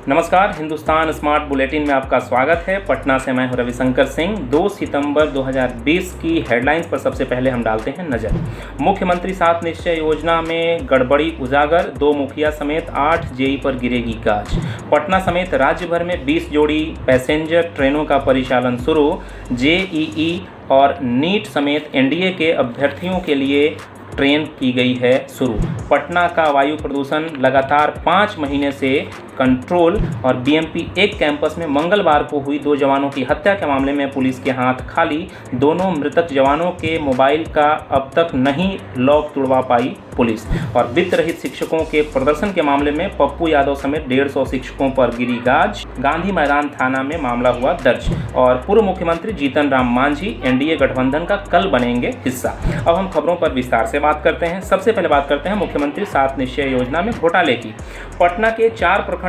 नमस्कार, Hindustan smart bulletin में आपका स्वागत है। पटना से मैं हूं रविशंकर सिंह। 2 सितंबर 2020 की हेडलाइंस पर सबसे पहले हम डालते हैं नज़र। मुख्यमंत्री 7 निश्चय योजना में गड़बड़ी उजागर, 2 मुखिया समेत 8 जेई पर गिरेगी गाज। पटना समेत राज्य भर में 20 जोड़ी पैसेंजर ट्रेनों का परिचालन शुरू। जेईई और नीट समेत एनडीए के अभ्यर्थियों के लिए ट्रेन की गई है शुरू। पटना का वायु प्रदूषण लगातार 5 महीने से कंट्रोल। और बीएमपी 1 कैंपस में मंगलवार को हुई 2 जवानों की हत्या के मामले में पुलिस के हाथ खाली। दोनों मृतक जवानों के मोबाइल का अब तक नहीं लॉक तुड़वा पाई पुलिस। और वित्त रहित शिक्षकों के प्रदर्शन के मामले में पप्पू यादव समेत 150 शिक्षकों पर गिरी गाज। गांधी मैदान थाना में मामला हुआ दर्ज। और पूर्व मुख्यमंत्री जीतन राम मांझी एनडीए गठबंधन का कल बनेंगे हिस्सा। अब हम खबरों पर विस्तार से बात करते हैं। सबसे पहले बात करते हैं मुख्यमंत्री 7 निश्चय योजना में घोटाले की। पटना के 4 प्रखंडों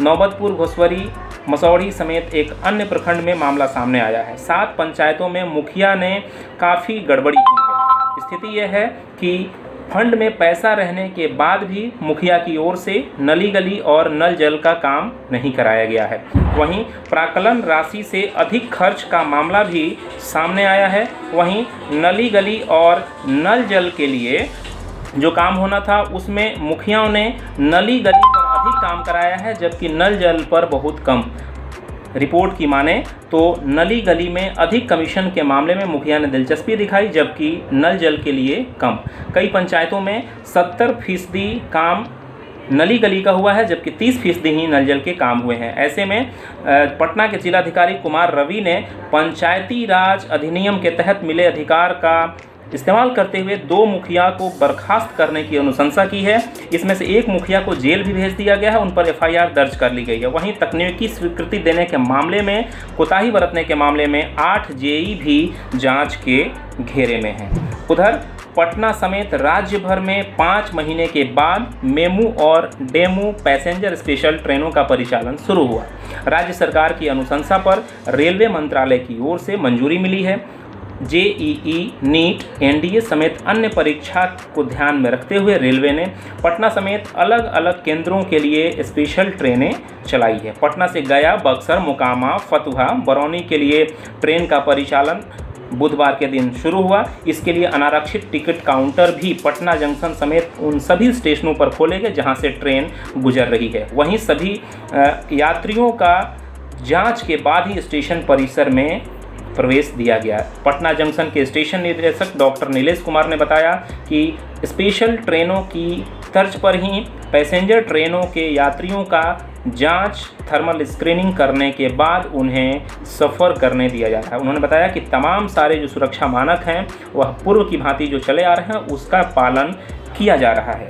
नौबतपुर, घोसवरी, मसौढ़ी समेत एक अन्य प्रखंड में मामला सामने आया है। 7 पंचायतों में मुखिया ने काफ़ी गड़बड़ी की है। स्थिति यह है कि फंड में पैसा रहने के बाद भी मुखिया की ओर से नली गली और नल जल का काम नहीं कराया गया है। वहीं प्राक्कलन राशि से अधिक खर्च का मामला भी सामने आया है। वहीं नली गली और नल जल के लिए जो काम होना था उसमें मुखियाओं ने नली गली पर अधिक काम कराया है, जबकि नल जल पर बहुत कम। रिपोर्ट की माने तो नली गली में अधिक कमीशन के मामले में मुखिया ने दिलचस्पी दिखाई, जबकि नल जल के लिए कम। कई पंचायतों में 70% काम नली गली का हुआ है, जबकि 30% ही नल जल के काम हुए हैं। ऐसे में पटना के जिलाधिकारी कुमार रवि ने पंचायती राज अधिनियम के तहत मिले अधिकार का इस्तेमाल करते हुए 2 मुखिया को बर्खास्त करने की अनुशंसा की है। इसमें से 1 मुखिया को जेल भी भेज दिया गया है, उन पर एफआईआर दर्ज कर ली गई है। वहीं तकनीकी स्वीकृति देने के मामले में कोताही बरतने के मामले में 8 जेई भी जांच के घेरे में हैं। उधर पटना समेत राज्य भर में 5 महीने के बाद मेमू और डेमू पैसेंजर स्पेशल ट्रेनों का परिचालन शुरू हुआ। राज्य सरकार की अनुशंसा पर रेलवे मंत्रालय की ओर से मंजूरी मिली है। जेईई, नीट, एनडीए समेत अन्य परीक्षा को ध्यान में रखते हुए रेलवे ने पटना समेत अलग अलग केंद्रों के लिए स्पेशल ट्रेनें चलाई है। पटना से गया, बक्सर, मोकामा, फतुहा, बरौनी के लिए ट्रेन का परिचालन बुधवार के दिन शुरू हुआ। इसके लिए अनारक्षित टिकट काउंटर भी पटना जंक्शन समेत उन सभी स्टेशनों पर खोले गए जहां से ट्रेन गुजर रही है। वहीं सभी यात्रियों का जांच के बाद ही स्टेशन परिसर में प्रवेश दिया गया। पटना जंक्शन के स्टेशन निदेशक डॉक्टर नीलेश कुमार ने बताया कि स्पेशल ट्रेनों की तर्ज पर ही पैसेंजर ट्रेनों के यात्रियों का जांच, थर्मल स्क्रीनिंग करने के बाद उन्हें सफ़र करने दिया जाता है। उन्होंने बताया कि तमाम सारे जो सुरक्षा मानक हैं वह पूर्व की भांति जो चले आ रहे हैं उसका पालन किया जा रहा है।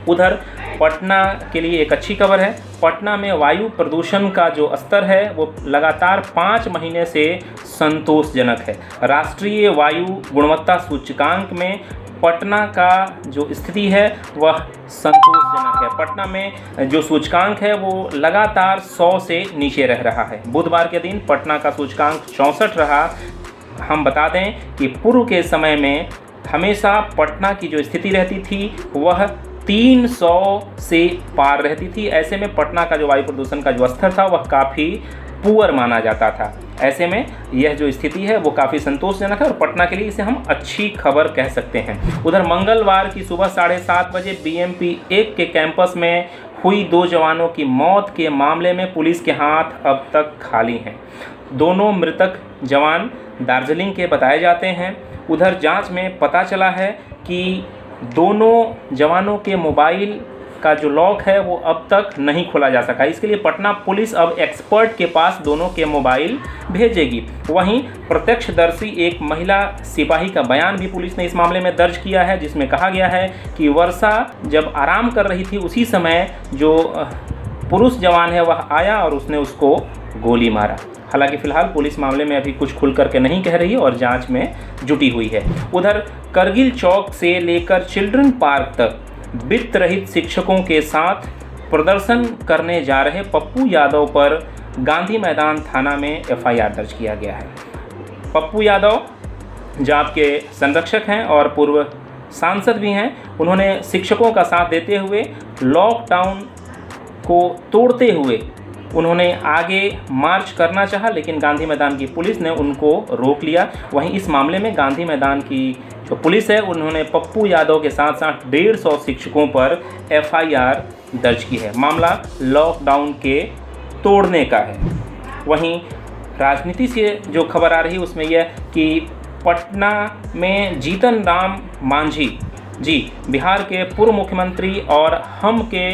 उधर पटना के लिए एक अच्छी खबर है। पटना में वायु प्रदूषण का जो स्तर है वो लगातार 5 महीने से संतोषजनक है। राष्ट्रीय वायु गुणवत्ता सूचकांक में पटना का जो स्थिति है वह संतोषजनक है। पटना में जो सूचकांक है वो लगातार 100 से नीचे रह रहा है। बुधवार के दिन पटना का सूचकांक 64 रहा। हम बता दें कि पूर्व के समय में हमेशा पटना की जो स्थिति रहती थी वह 300 से पार रहती थी। ऐसे में पटना का जो वायु प्रदूषण का जो स्तर था वह काफ़ी पुअर माना जाता था। ऐसे में यह जो स्थिति है वो काफ़ी संतोषजनक है और पटना के लिए इसे हम अच्छी खबर कह सकते हैं। उधर मंगलवार की सुबह 7:30 बजे बीएमपी 1 के कैंपस में हुई 2 जवानों की मौत के मामले में पुलिस के हाथ अब तक खाली हैं। दोनों मृतक जवान दार्जिलिंग के बताए जाते हैं। उधर जांच में पता चला है कि दोनों जवानों के मोबाइल का जो लॉक है वो अब तक नहीं खोला जा सका। इसके लिए पटना पुलिस अब एक्सपर्ट के पास दोनों के मोबाइल भेजेगी। वहीं प्रत्यक्षदर्शी एक महिला सिपाही का बयान भी पुलिस ने इस मामले में दर्ज किया है, जिसमें कहा गया है कि वर्षा जब आराम कर रही थी उसी समय जो पुरुष जवान है वह आया और उसने उसको गोली मारा। हालांकि फिलहाल पुलिस मामले में अभी कुछ खुल करके नहीं कह रही और जांच में जुटी हुई है। उधर करगिल चौक से लेकर चिल्ड्रन पार्क तक वित्त रहित शिक्षकों के साथ प्रदर्शन करने जा रहे पप्पू यादव पर गांधी मैदान थाना में एफआईआर दर्ज किया गया है। पप्पू यादव जाप के संरक्षक हैं और पूर्व सांसद भी हैं। उन्होंने शिक्षकों का साथ देते हुए लॉकडाउन को तोड़ते हुए उन्होंने आगे मार्च करना चाहा, लेकिन गांधी मैदान की पुलिस ने उनको रोक लिया। वहीं इस मामले में गांधी मैदान की जो पुलिस है उन्होंने पप्पू यादव के साथ साथ 150 शिक्षकों पर FIR दर्ज की है। मामला लॉकडाउन के तोड़ने का है। वहीं राजनीति से जो खबर आ रही है उसमें यह कि पटना में जीतन राम मांझी जी, बिहार के पूर्व मुख्यमंत्री और हम के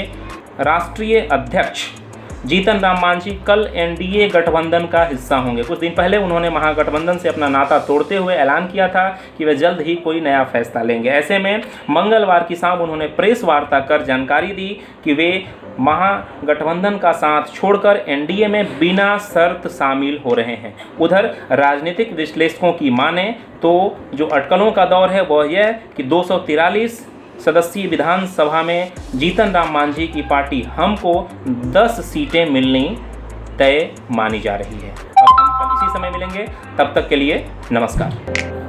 राष्ट्रीय अध्यक्ष जीतन राम मांझी कल NDA गठबंधन का हिस्सा होंगे। कुछ दिन पहले उन्होंने महागठबंधन से अपना नाता तोड़ते हुए ऐलान किया था कि वे जल्द ही कोई नया फैसला लेंगे। ऐसे में मंगलवार की शाम उन्होंने प्रेस वार्ता कर जानकारी दी कि वे महागठबंधन का साथ छोड़कर NDA में बिना शर्त शामिल हो रहे हैं। उधर राजनीतिक विश्लेषकों की माने तो जो अटकलों का दौर है वह यह कि 243 सदस्यीय विधानसभा में जीतन राम मांझी की पार्टी हम को 10 सीटें मिलनी तय मानी जा रही है। अब हम कल इसी समय मिलेंगे, तब तक के लिए नमस्कार।